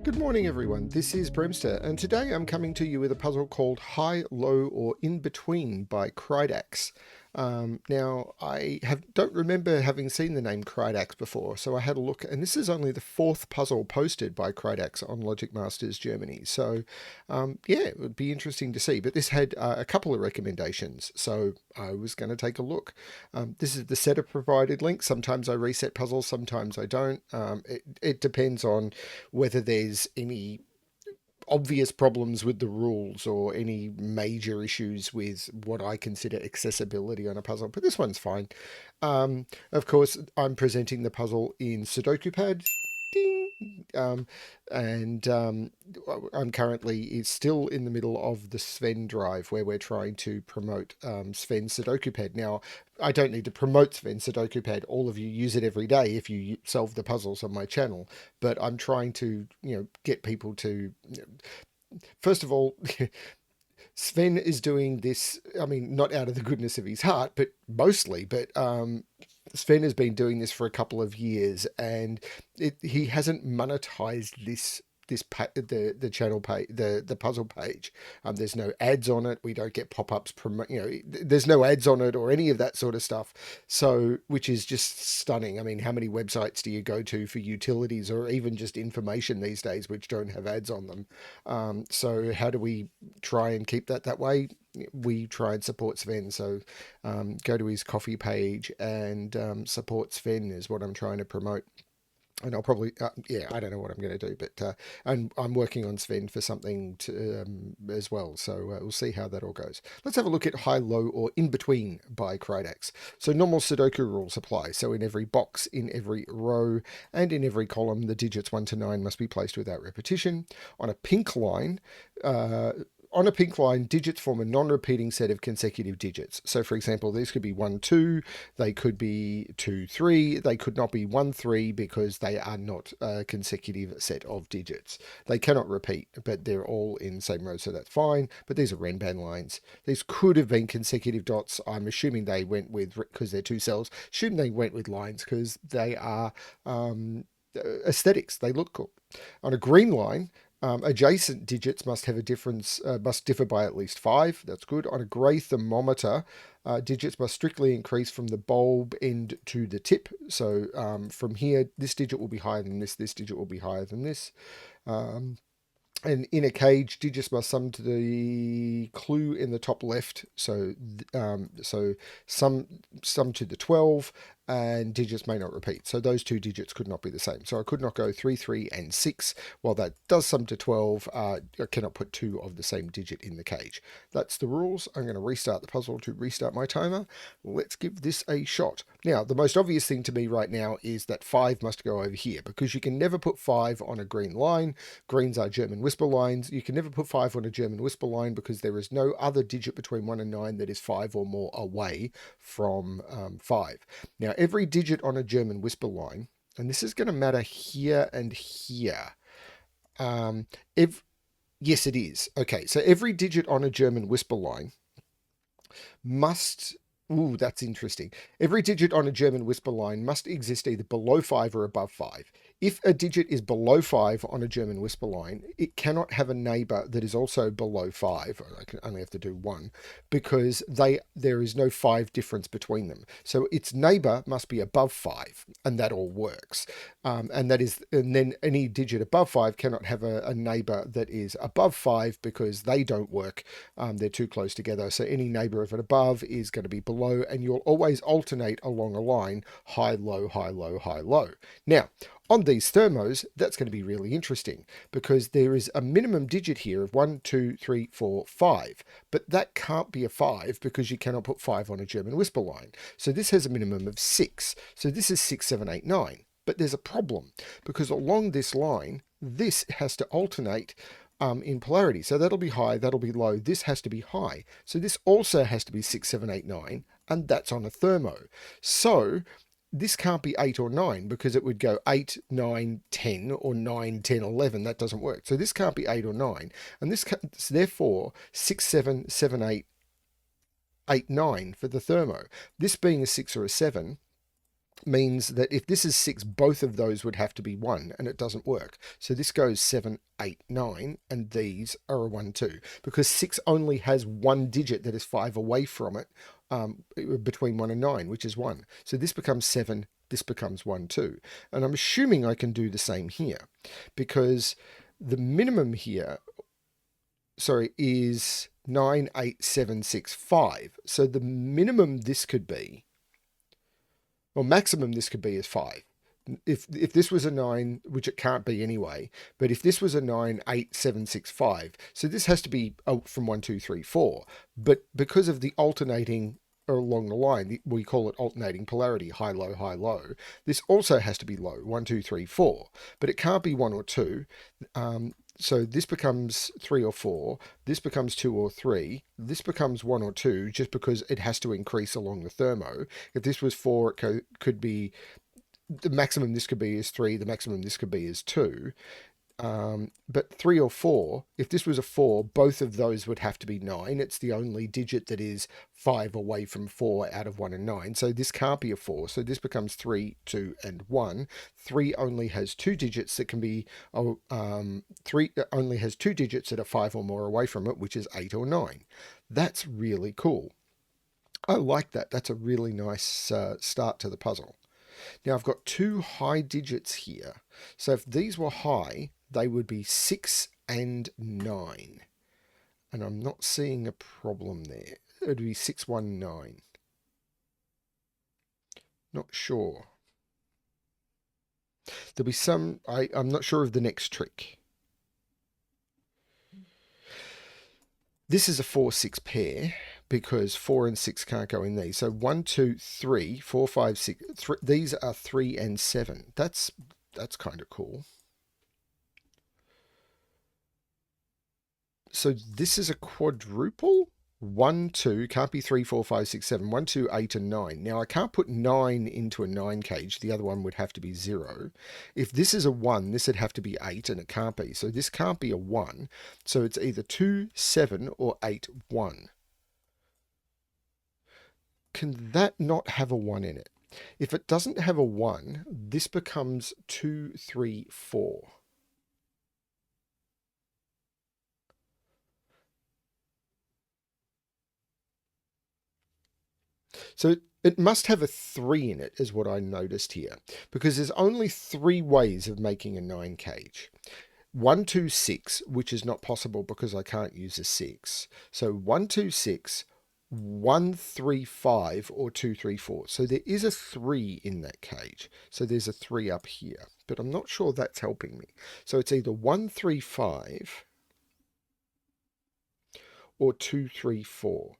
Good morning, everyone. This is BremSter, and today I'm coming to you with a puzzle called High, Low, or In Between by Krydax. Now, don't remember having seen the name Krydax before, so I had a look, and this is only the fourth puzzle posted by Krydax on Logic Masters Germany. So, yeah, it would be interesting to see. But this had a couple of recommendations, so I was going to take a look. This is the set of provided links. Sometimes I reset puzzles, sometimes I don't. It depends on whether there's any obvious problems with the rules or any major issues with what I consider accessibility on a puzzle, but this one's fine. Of course, I'm presenting the puzzle in SudokuPad. Ding. And I'm currently still in the middle of the Sven drive where we're trying to promote Sven SudokuPad. Now, I don't need to promote Sven SudokuPad. All of you use it every day if you solve the puzzles on my channel. But I'm trying to, get people to. First of all, Sven is doing this. I mean, not out of the goodness of his heart, but mostly. But Sven has been doing this for a couple of years, and he hasn't monetized the channel page, the puzzle page. There's no ads on it. We don't get pop-ups. There's no ads on it or any of that sort of stuff. So, which is just stunning. I mean, how many websites do you go to for utilities or even just information these days which don't have ads on them? So, how do we try and keep that way? We try and support Sven. So, go to his coffee page and support Sven is what I'm trying to promote. And I'll probably, I don't know what I'm going to do, but and I'm working on Sven for something as well. So we'll see how that all goes. Let's have a look at High, Low, or In Between by Krydax. So normal Sudoku rules apply. So in every box, in every row, and in every column, the digits 1 to 9 must be placed without repetition. On a pink line, digits form a non-repeating set of consecutive digits. So, for example, these could be 1, 2, they could be 2, 3, they could not be 1, 3 because they are not a consecutive set of digits. They cannot repeat, but they're all in the same row, so that's fine. But these are Renban lines. These could have been consecutive dots. I'm assuming they went with, because they're two cells, assume they went with lines because they are aesthetics. They look cool. On a green line, adjacent digits must have a difference, must differ by at least 5. That's good. On a grey thermometer, digits must strictly increase from the bulb end to the tip. So from here, this digit will be higher than this digit will be higher than this. And in a cage, digits must sum to the clue in the top left. So sum to the 12, and digits may not repeat. So those two digits could not be the same. So I could not go 3, 3, and 6. While that does sum to 12, I cannot put 2 of the same digit in the cage. That's the rules. I'm going to restart the puzzle to restart my timer. Let's give this a shot. Now, the most obvious thing to me right now is that 5 must go over here, because you can never put 5 on a green line. Greens are German whisper lines. You can never put 5 on a German whisper line because there is no other digit between 1 and 9 that is 5 or more away from 5. Now, every digit on a German whisper line, and this is going to matter here and here. Yes, it is. Okay, so every digit on a German whisper line must... Ooh, that's interesting. Every digit on a German whisper line must exist either below 5 or above 5. If a digit is below 5 on a German whisper line, it cannot have a neighbor that is also below 5. I can only have to do 1 because there is no 5 difference between them. So its neighbor must be above 5, and that all works. And then any digit above 5 cannot have a neighbor that is above 5 because they don't work. They're too close together. So any neighbor of it above is going to be below, and you'll always alternate along a line, high, low, high, low, high, low. Now, on these thermos, that's going to be really interesting because there is a minimum digit here of 1, 2, 3, 4, 5. But that can't be a 5 because you cannot put 5 on a German whisper line. So this has a minimum of 6. So this is 6, 7, 8, 9. But there's a problem because along this line, this has to alternate in polarity. So that'll be high, that'll be low. This has to be high. So this also has to be 6, 7, 8, 9, and that's on a thermo. So this can't be 8 or 9 because it would go 8, 9, 10 or 9, 10, 11. That doesn't work. So this can't be 8 or 9. And this therefore 6, 7, 7, 8, 8, 9 for the thermo. This being a 6 or a 7 means that if this is 6, both of those would have to be 1, and it doesn't work. So this goes 7, 8, 9, and these are a 1, 2, because 6 only has one digit that is 5 away from it, between 1 and 9, which is 1. So this becomes 7, this becomes 1, 2. And I'm assuming I can do the same here, because the minimum here, sorry, is 9, 8, 7, 6, 5. So the minimum this could be, well, maximum this could be is 5. If this was a 9, which it can't be anyway, but if this was a 9, 8, 7, 6, 5, so this has to be from 1, 2, 3, 4. But because of the alternating along the line, we call it alternating polarity, high, low, this also has to be low, 1, 2, 3, 4. But it can't be 1 or 2. So this becomes 3 or 4, this becomes 2 or 3, this becomes 1 or 2, just because it has to increase along the thermo. If this was 4, it could be, the maximum this could be is 3, the maximum this could be is 2. But 3 or 4, if this was a 4, both of those would have to be 9. It's the only digit that is 5 away from 4 out of 1 and 9. So this can't be a 4. So this becomes 3, 2, and 1. 3 only has 2 digits that can be, 3 only has 2 digits that are 5 or more away from it, which is 8 or 9. That's really cool. I like that. That's a really nice start to the puzzle. Now I've got 2 high digits here. So if these were high, they would be 6 and 9. And I'm not seeing a problem there. It would be 6, 1, 9. Not sure. There'll be some, I'm not sure of the next trick. This is a 4, 6 pair, because 4 and 6 can't go in these. So 1, 2, 3, 4, 5, 6. These are 3 and 7. That's kind of cool. So this is a quadruple. 1, 2, can't be 3, 4, 5, 6, 7. 1, 2, 8, and 9. Now I can't put 9 into a 9 cage. The other one would have to be 0. If this is a 1, this would have to be 8, and it can't be. So this can't be a 1. So it's either 2, 7, or 8, 1. Can that not have a 1 in it? If it doesn't have a 1, this becomes 2, 3, 4. So it must have a 3 in it, is what I noticed here, because there's only 3 ways of making a 9 cage. 1, 2, 6, which is not possible because I can't use a 6. So 1, 2, 6, 1, 3, 5, or 2, 3, 4. So there is a 3 in that cage. So there's a 3 up here, but I'm not sure that's helping me. So it's either 1, 3, 5 or 2, 3, 4.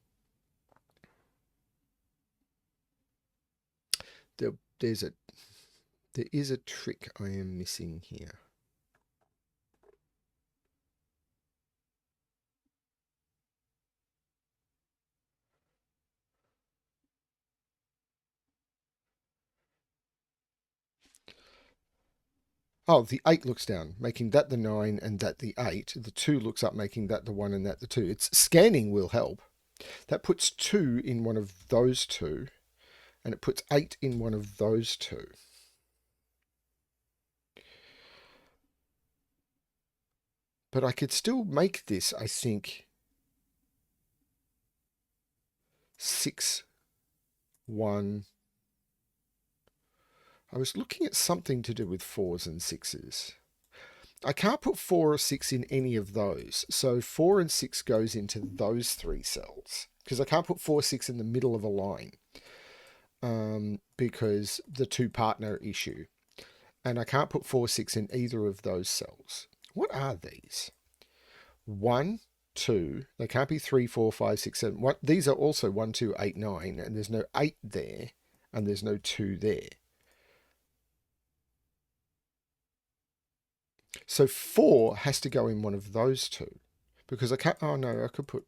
There is a trick I am missing here. Oh, the 8 looks down, making that the 9 and that the 8. The 2 looks up, making that the 1 and that the 2. It's scanning will help. That puts 2 in one of those 2, and it puts 8 in one of those 2. But I could still make this, I think, 6, 1. I was looking at something to do with 4s and 6s. I can't put 4 or 6 in any of those. So 4 and 6 goes into those 3 cells, because I can't put 4, 6 in the middle of a line, because the 2 partner issue. And I can't put 4, 6 in either of those cells. What are these? 1, 2. They can't be 3, 4, 5, 6, 7. What, these are also 1, 2, 8, 9. And there's no 8 there. And there's no 2 there. So 4 has to go in one of those 2. Because I can't... Oh, no, I could put...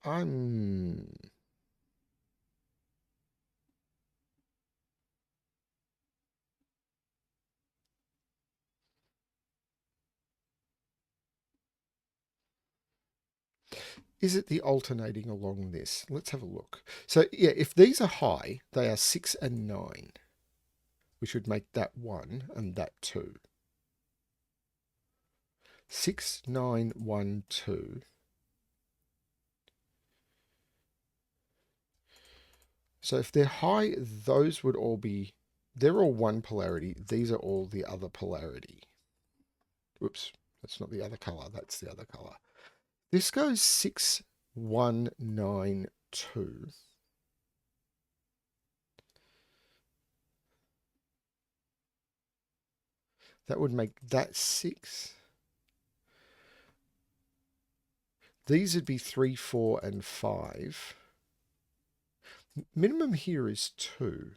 I'm... Is it the alternating along this? Let's have a look. So yeah, if these are high, they are 6 and 9. We should make that 1 and that 2. 6, 9, 1, 2. So if they're high, those would all be, they're all one polarity. These are all the other polarity. Whoops, that's not the other color. That's the other color. This goes 6, 1, 9, 2. That would make that 6. These would be 3, 4, and 5. Minimum here is 2.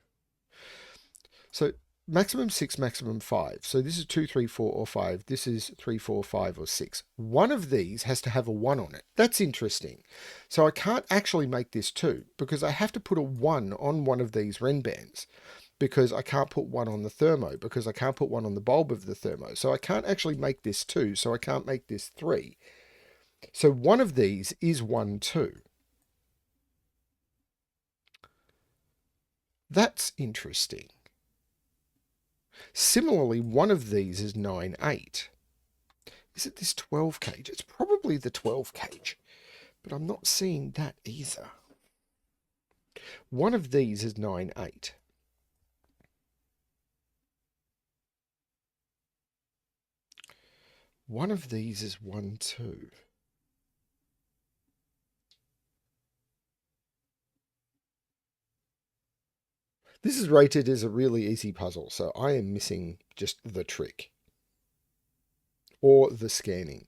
So maximum 6, maximum 5. So this is 2, 3, 4, or 5. This is 3, 4, 5, or 6. One of these has to have a 1 on it. That's interesting. So I can't actually make this 2 because I have to put a 1 on one of these Renbans, because I can't put 1 on the thermo, because I can't put 1 on the bulb of the thermo. So I can't actually make this 2, so I can't make this 3. So one of these is 1, 2. That's interesting. Similarly, one of these is 9, 8. Is it this 12 cage? It's probably the 12 cage, but I'm not seeing that either. One of these is 9, 8. One of these is 1, 2. This is rated as a really easy puzzle, so I am missing just the trick. Or the scanning.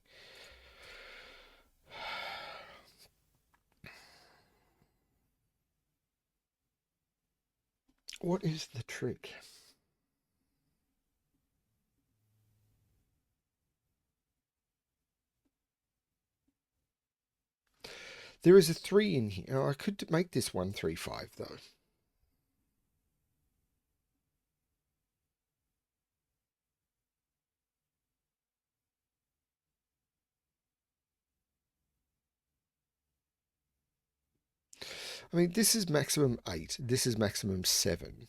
What is the trick? There is a 3 in here. Oh, I could make this 1, 3, 5 though. I mean, this is maximum 8. This is maximum 7.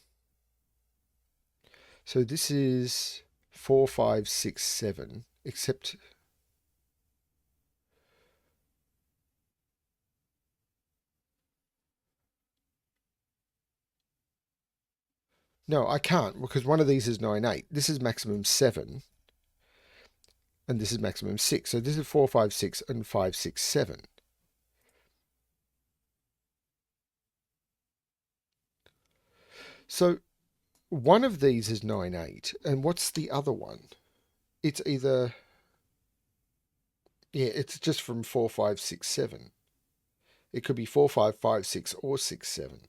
So this is 4, 5, 6, 7. Except... No, I can't, because one of these is 9, 8. This is maximum 7. And this is maximum 6. So this is 4, 5, 6, and 5, 6, 7. So one of these is 9, 8. And what's the other one? It's either... Yeah, it's just from 4, 5, 6, 7. It could be 4, 5, 5, 6, or 6, 7.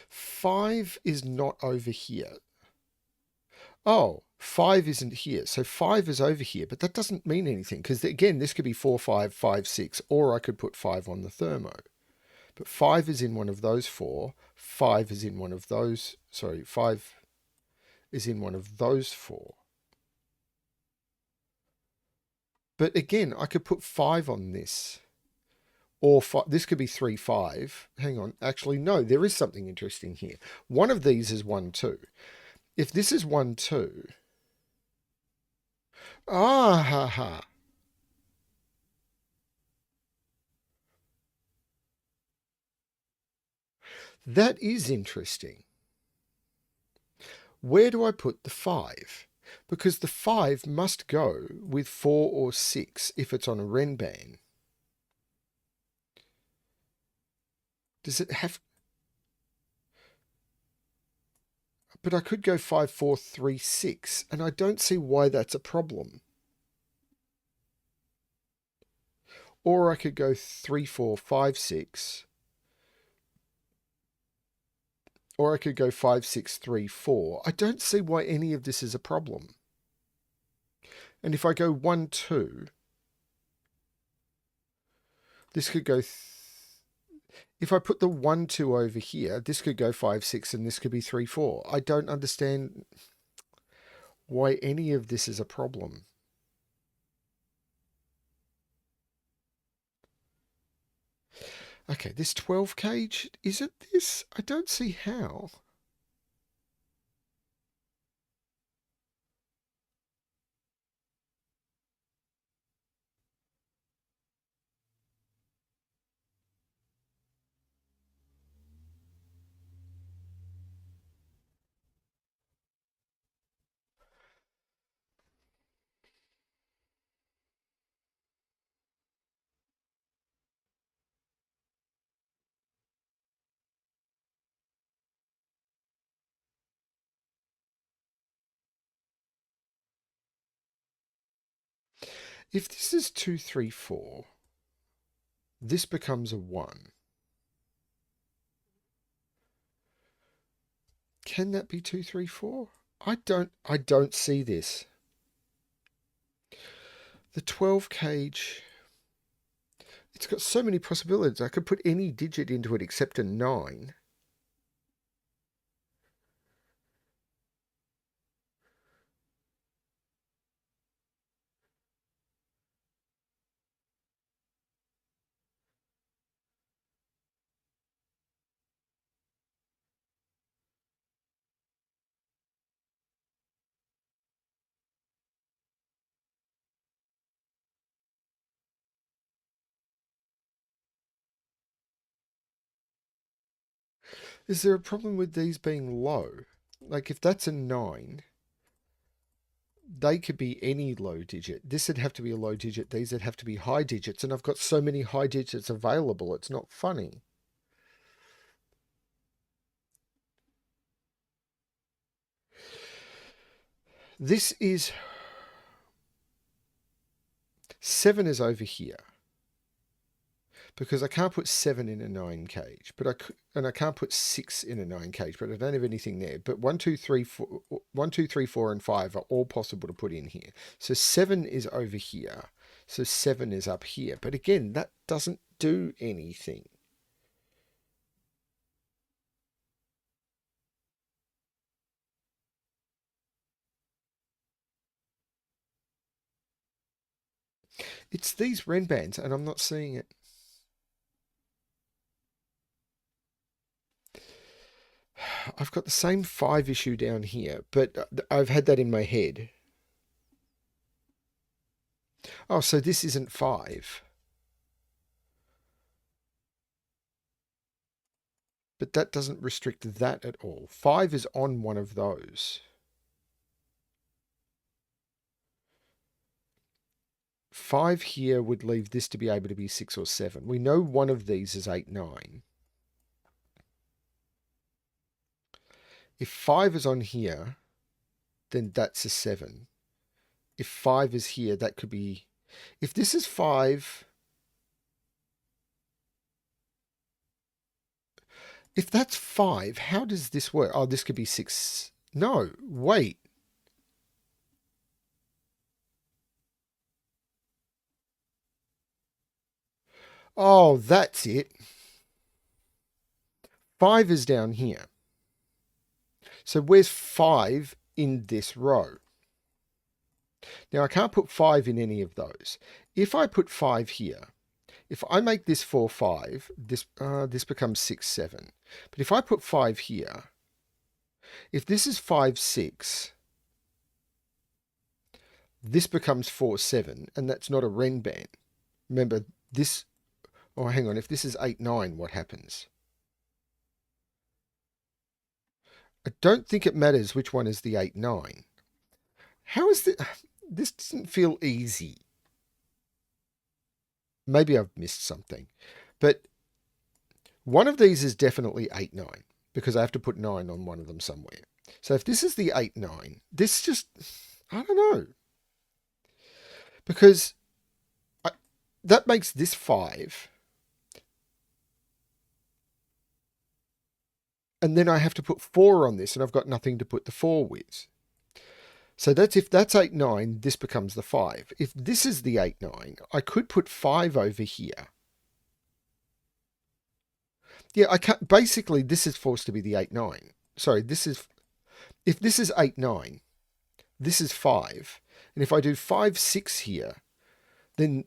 Five is not over here. Oh, 5 isn't here. So 5 is over here, but that doesn't mean anything because, again, this could be 4, 5, 5, 6, or I could put 5 on the thermo. But 5 is in one of those 4. 5 is in one of those. Sorry, 5 is in one of those 4. But again, I could put 5 on this. Or this could be 3, 5. Hang on. Actually, no, there is something interesting here. One of these is 1, 2. If this is 1, 2. Ah, ha, ha. That is interesting. Where do I put the 5? Because the 5 must go with 4 or 6 if it's on a Renban. Does it have... But I could go 5, 4, 3, 6, and I don't see why that's a problem. Or I could go 3, 4, 5, 6. Or I could go 5, 6, 3, 4. I don't see why any of this is a problem. And if I go 1, 2, this could go... if I put the 1, 2 over here, this could go 5, 6, and this could be 3, 4. I don't understand why any of this is a problem. Okay, this 12 cage, is it this? I don't see how. If this is 2, 3, 4, this becomes a 1. Can that be 2, 3, 4? I don't see this. The 12 cage, it's got so many possibilities. I could put any digit into it except a 9. Is there a problem with these being low? Like if that's a 9, they could be any low digit. This would have to be a low digit. These would have to be high digits. And I've got so many high digits available. It's not funny. This is 7 is over here. Because I can't put 7 in a 9 cage, but I can't put 6 in a 9 cage, but I don't have anything there. But 1, 2, 3, 4, 1, 2, 3, 4, and 5 are all possible to put in here. So 7 is over here. So 7 is up here. But again, that doesn't do anything. It's these Renbans, and I'm not seeing it. I've got the same 5 issue down here, but I've had that in my head. Oh, so this isn't 5. But that doesn't restrict that at all. 5 is on one of those. 5 here would leave this to be able to be 6 or 7. We know one of these is 8, 9. If 5 is on here, then that's a 7. If 5 is here, that could be... If this is 5... If that's 5, how does this work? Oh, this could be 6. No, wait. Oh, that's it. 5 is down here. So where's 5 in this row? Now, I can't put 5 in any of those. If I put 5 here, if I make this 4, 5, this becomes 6, 7. But if I put 5 here, if this is 5, 6, this becomes 4, 7, and that's not a Renban. Remember, this... Oh, hang on. If this is 8, 9, what happens? I don't think it matters which one is the 8, 9. How is this? This doesn't feel easy. Maybe I've missed something. But one of these is definitely 8, 9 because I have to put 9 on one of them somewhere. So if this is the 8, 9, this just... I don't know. Because that makes this 5. And then I have to put 4 on this, and I've got nothing to put the 4 with. So that's if that's 8, 9, this becomes the 5. If this is the 8, 9, I could put 5 over here. Yeah, I can't. Basically, this is forced to be the 8, 9. Sorry, this is. If this is 8, 9, this is 5. And if I do 5, 6 here, then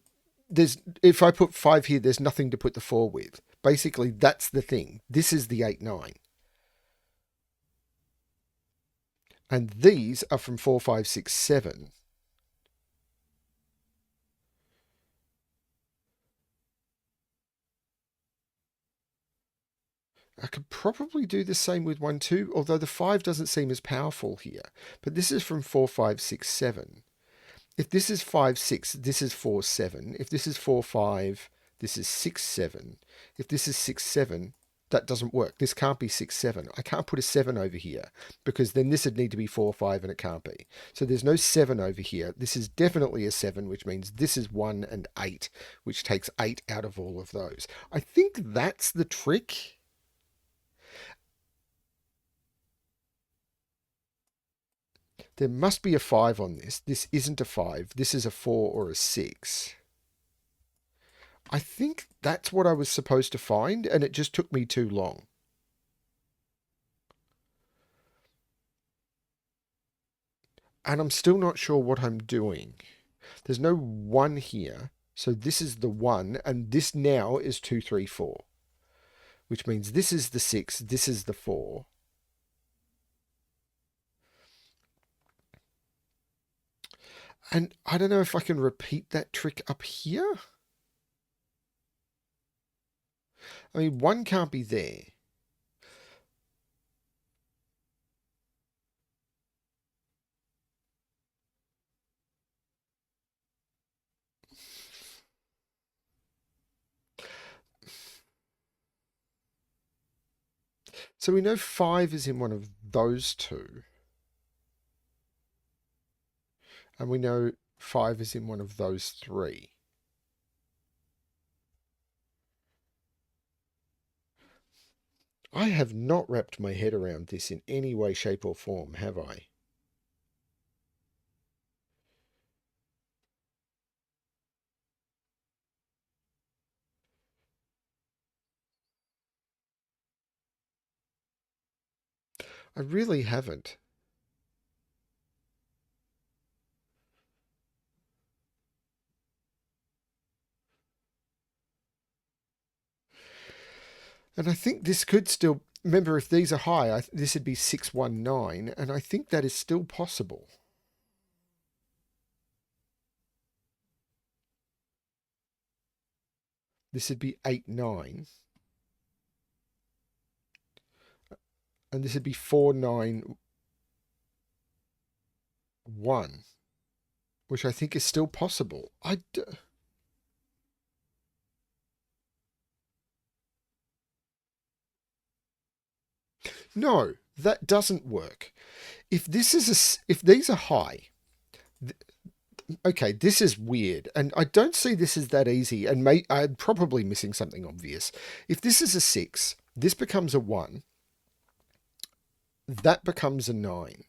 if I put 5 here, there's nothing to put the 4 with. Basically, that's the thing. This is the 8, 9. And these are from 4, 5, 6, 7. I could probably do the same with 1, 2, although the 5 doesn't seem as powerful here. But this is from 4, 5, 6, 7. If this is 5, 6, this is 4, 7. If this is 4, 5, this is 6, 7. If this is 6, 7, that doesn't work. This can't be 6, 7. I can't put a 7 over here because then this would need to be 4, 5 and it can't be. So there's no 7 over here. This is definitely a 7, which means this is 1 and 8, which takes 8 out of all of those. I think that's the trick. There must be a 5 on this. This isn't a 5. This is a 4 or a 6. I think that's what I was supposed to find, and it just took me too long. And I'm still not sure what I'm doing. There's no 1 here, so this is the 1, and this now is 2, 3, 4. Which means this is the 6, this is the 4. And I don't know if I can repeat that trick up here. I mean, 1 can't be there. So we know 5 is in one of those two. And we know 5 is in one of those 3. I have not wrapped my head around this in any way, shape, or form, have I? I really haven't. And I think this could still... Remember, if these are high, this would be 619, and I think that is still possible. This would be 89. And this would be 491, which I think is still possible. No, that doesn't work. If these are high, okay, this is weird, and I don't see this as that easy, and I'm probably missing something obvious. If this is a 6, this becomes a 1, that becomes a 9,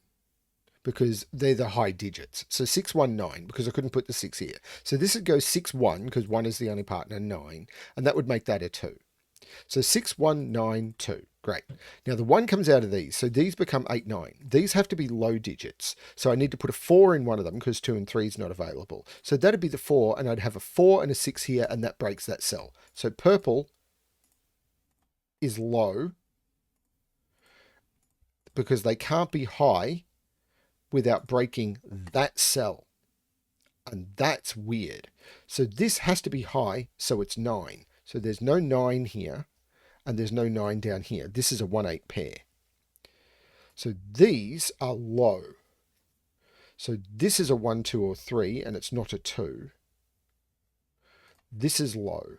because they're the high digits. So 619, because I couldn't put the 6 here. So this would go 61, because 1 is the only partner, 9, and that would make that a 2. So 6192. Great. Now the 1 comes out of these, so these become 8, 9. These have to be low digits. So I need to put a 4 in one of them because 2 and 3 is not available. So that'd be the 4, and I'd have a 4 and a 6 here, and that breaks that cell. So purple is low because they can't be high without breaking that cell. And that's weird. So this has to be high, so it's 9. So there's no 9 here, and there's no 9 down here. This is a 1-8 pair. So these are low. So this is a 1, 2, or 3, and it's not a 2. This is low,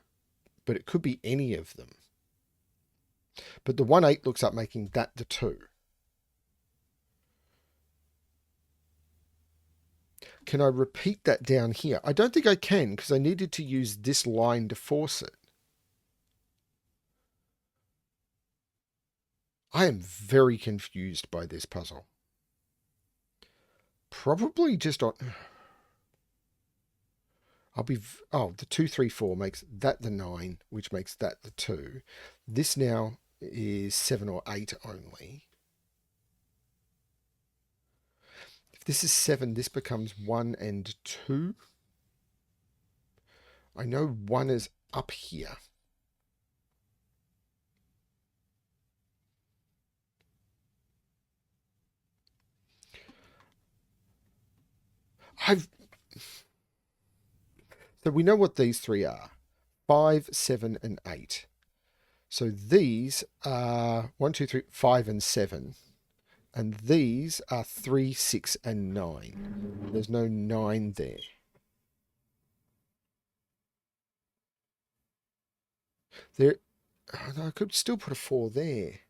but it could be any of them. But the 1-8 looks up making that the 2. Can I repeat that down here? I don't think I can because I needed to use this line to force it. I am very confused by this puzzle. Probably just on... Oh, the 2, 3, 4 makes that the 9, which makes that the 2. This now is 7 or 8 only. If this is 7, this becomes 1 and 2. I know 1 is up here. So we know what these three are. 5, 7, and 8. So these are 1, 2, 3, 5, and 7. And these are 3, 6, and 9. There's no 9 there. Oh no, I could still put a 4 there.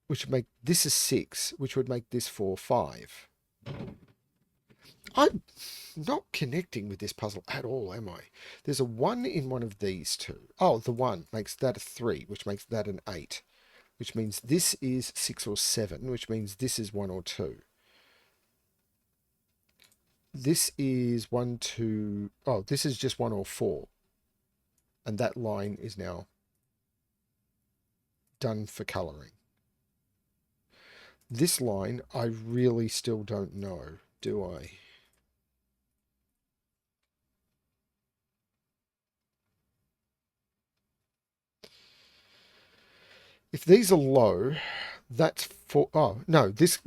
Which would make this a 6, which would make this 4, 5. I'm not connecting with this puzzle at all, am I? There's a 1 in one of these two. Oh, the 1 makes that a 3, which makes that an 8. Which means this is 6 or 7, which means this is 1 or 2. This is 1, 2... Oh, this is just 1 or 4. And that line is now done for colouring. This line, I really still don't know, do I? If these are low, that's 4... Oh, no, these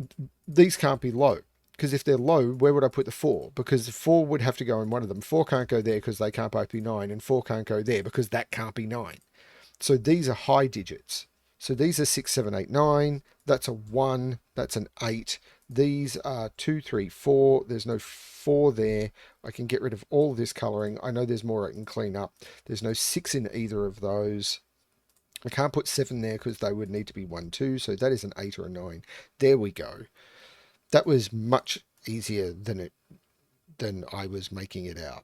can't be low. Because if they're low, where would I put the 4? Because the 4 would have to go in one of them. 4 can't go there because they can't both be 9. And 4 can't go there because that can't be 9. So these are high digits. So these are 6, 7, 8, 9. That's a 1. That's an 8. These are 2, 3, 4. There's no 4 there. I can get rid of all this colouring. I know there's more I can clean up. There's no 6 in either of those. I can't put 7 there because they would need to be 1, 2. So that is an 8 or a 9. There we go. That was much easier than I was making it out.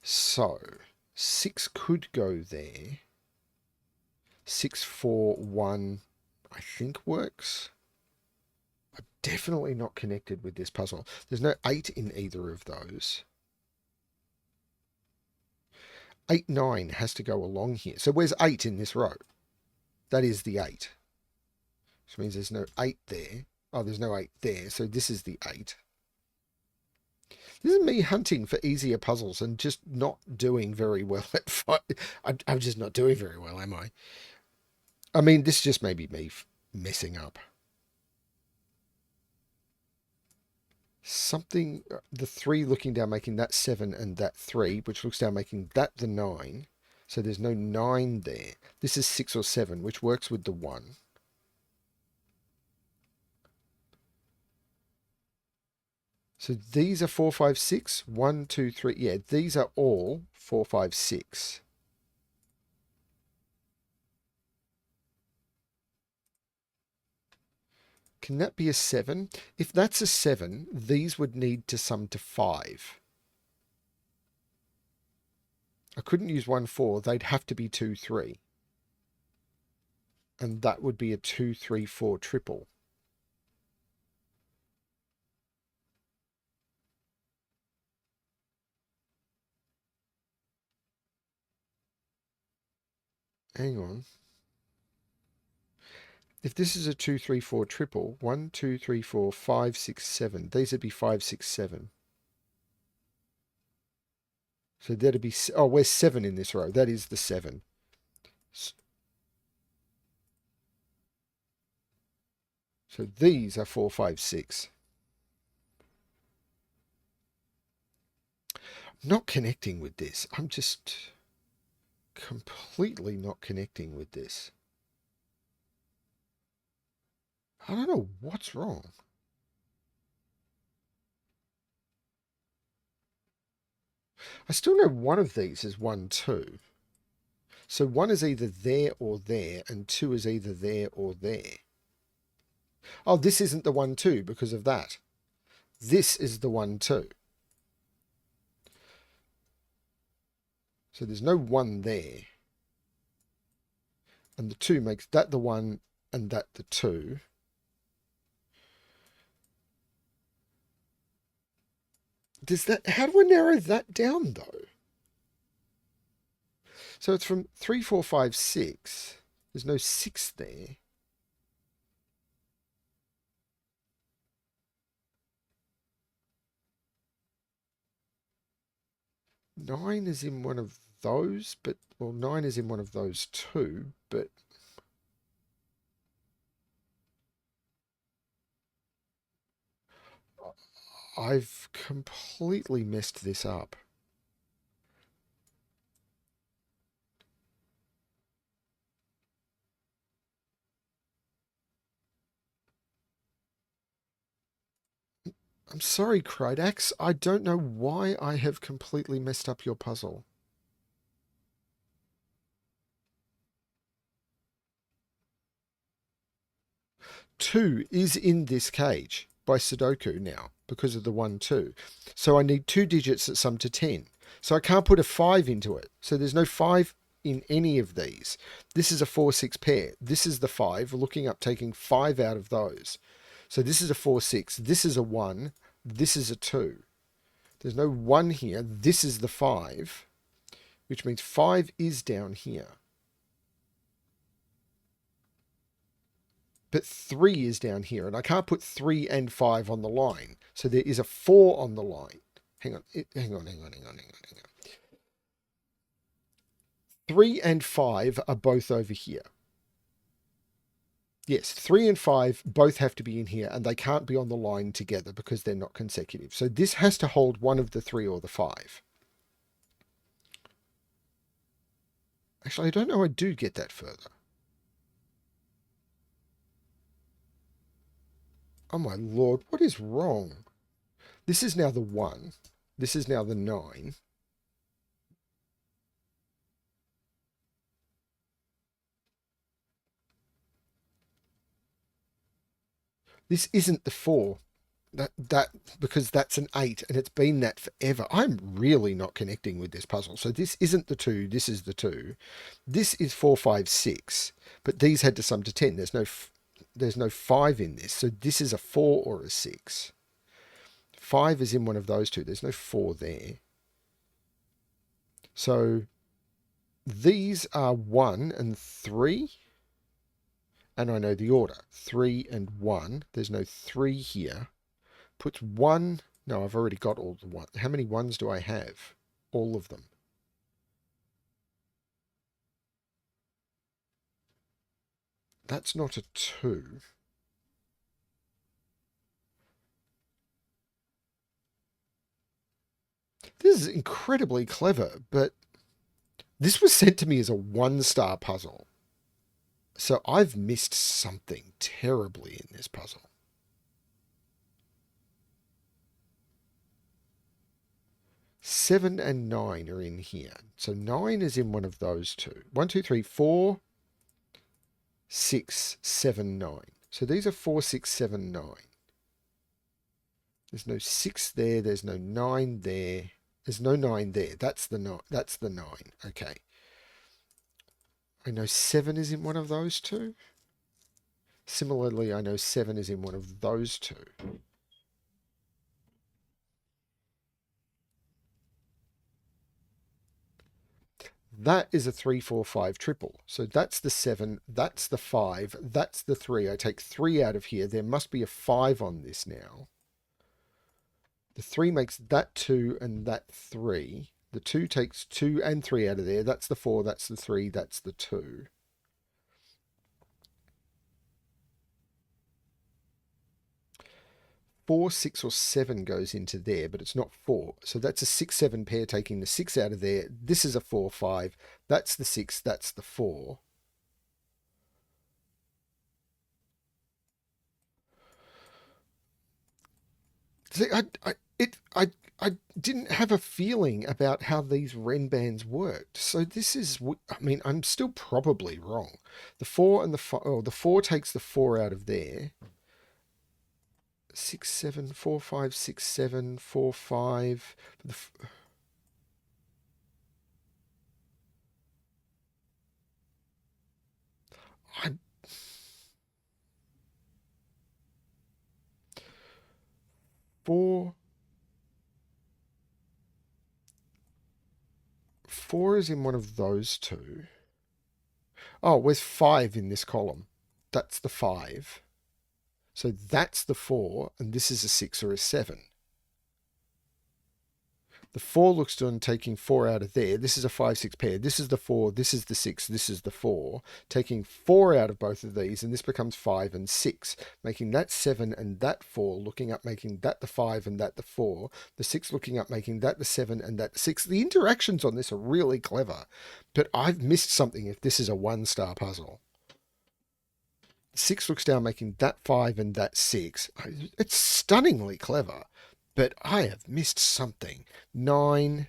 So 6 could go there. 6, 4, 1, I think works. I'm definitely not connected with this puzzle. There's no 8 in either of those. 8, 9 has to go along here. So where's 8 in this row? That is the 8. Which means there's no 8 there. Oh, there's no 8 there. So this is the 8. This is me hunting for easier puzzles and just not doing very well at I'm just not doing very well, am I? I mean, this just may be me messing up. Something, the 3 looking down, making that 7 and that 3, which looks down, making that the 9. So there's no 9 there. This is 6 or 7, which works with the 1. So these are 4, 5, 6. 1, 2, 3. Yeah, these are all 4, 5, 6. Can that be a 7? If that's a 7, these would need to sum to 5. I couldn't use 1, 4. They'd have to be 2, 3. And that would be a 2, 3, 4 triple. Hang on. If this is a 2, 3, 4 triple, 1, 2, 3, 4, 5, 6, 7. These would be 5, 6, 7. So that'd be... Oh, where's 7 in this row? That is the 7. So these are 4, 5, 6. Not connecting with this. I'm just completely not connecting with this. I don't know what's wrong. I still know one of these is 1, 2. So 1 is either there or there, and 2 is either there or there. Oh, this isn't the 1, 2 because of that. This is the 1, 2. So there's no 1 there. And the 2 makes that the 1 and that the 2. how do I narrow that down though? So it's from 3, 4, 5, 6. There's no 6 there. Nine is in one of those, but, well, 9 is in one of those too, but I've completely messed this up. I'm sorry, Krydax. I don't know why I have completely messed up your puzzle. 2 is in this cage by Sudoku now because of the 1, 2. So I need 2 digits that sum to 10. So I can't put a 5 into it. So there's no 5 in any of these. This is a 4, 6 pair. This is the 5. Looking up, taking 5 out of those. So this is a 4, 6. This is a 1. This is a 2. There's no 1 here. This is the 5, which means 5 is down here. But 3 is down here, and I can't put 3 and 5 on the line. So there is a 4 on the line. Hang on. 3 and 5 are both over here. Yes, 3 and 5 both have to be in here, and they can't be on the line together because they're not consecutive. So this has to hold one of the 3 or the 5. Actually, I don't know I do get that further. Oh my lord, what is wrong? This is now the 1. This is now the 9. This isn't the 4. That because that's an 8 and it's been that forever. I'm really not connecting with this puzzle. So this isn't the 2, this is the 2. This is 4, 5, 6, but these had to sum to 10. There's no 5 in this. So this is a 4 or a 6. 5 is in one of those two. There's no 4 there. So these are 1 and 3. And I know the order. 3 and 1. There's no 3 here. Puts 1. No, I've already got all the 1. How many 1s do I have? All of them. That's not a 2. This is incredibly clever, but this was sent to me as a 1-star puzzle. So I've missed something terribly in this puzzle. 7 and 9 are in here. So 9 is in one of those two. 1, 2, 3, 4, 6, 7, 9. So these are 4, 6, 7, 9. There's no 6 there. There's no 9 there. There's no 9 there. That's the 9. That's the 9. Okay. I know 7 is in one of those two. Similarly, I know 7 is in one of those two. That is a 3, 4, 5 triple. So that's the 7, that's the 5, that's the 3. I take 3 out of here. There must be a 5 on this now. The 3 makes that 2 and that 3. The 2 takes 2 and 3 out of there. That's the 4, that's the 3, that's the 2. Four, 6, or 7 goes into there, but it's not 4. So that's a 6, 7 pair taking the 6 out of there. This is a 4, 5. That's the 6, that's the 4. See, I didn't have a feeling about how these Renbans worked. So this is, I mean, I'm still probably wrong. The 4 and the 5, oh, the 4 takes the 4 out of there. 6, 7, 4, 5, 6, 7, 4, 5. I 4, 4 is in one of those two. Oh, where's 5 in this column? That's the 5. So that's the 4, and this is a 6 or a 7. The 4 looks to be taking 4 out of there. This is a 5-6 pair. This is the 4, this is the 6, this is the 4. Taking 4 out of both of these, and this becomes 5 and 6, making that 7 and that 4, looking up, making that the 5 and that the 4. The 6 looking up, making that the 7 and that the 6. The interactions on this are really clever, but I've missed something if this is a 1-star puzzle. 6 looks down, making that 5 and that 6. It's stunningly clever, but I have missed something. 9,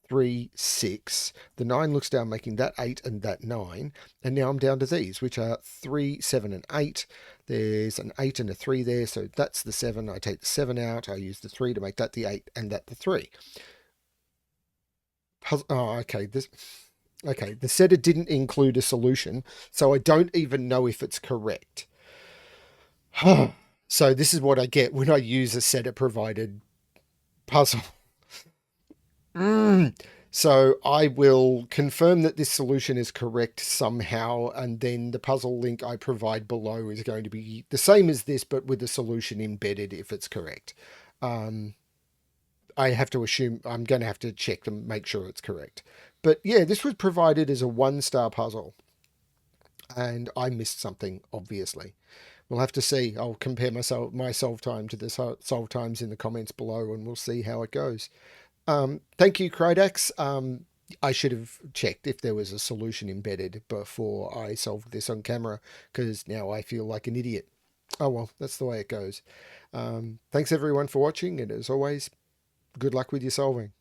3, 6. The 9 looks down, making that 8 and that 9. And now I'm down to these, which are 3, 7, and 8. There's an 8 and a 3 there, so that's the 7. I take the 7 out. I use the 3 to make that the 8 and that the 3. Oh, okay. Okay, the setter didn't include a solution, so I don't even know if it's correct. So this is what I get when I use a setter provided puzzle. So I will confirm that this solution is correct somehow, and then the puzzle link I provide below is going to be the same as this, but with the solution embedded if it's correct. I have to assume I'm going to have to check to make sure it's correct. But yeah, this was provided as a 1-star puzzle, and I missed something, obviously. We'll have to see. I'll compare my solve time to the solve times in the comments below, and we'll see how it goes. Thank you, Krydax. I should have checked if there was a solution embedded before I solved this on camera, because now I feel like an idiot. Oh well, that's the way it goes. Thanks everyone for watching, and as always, good luck with your solving.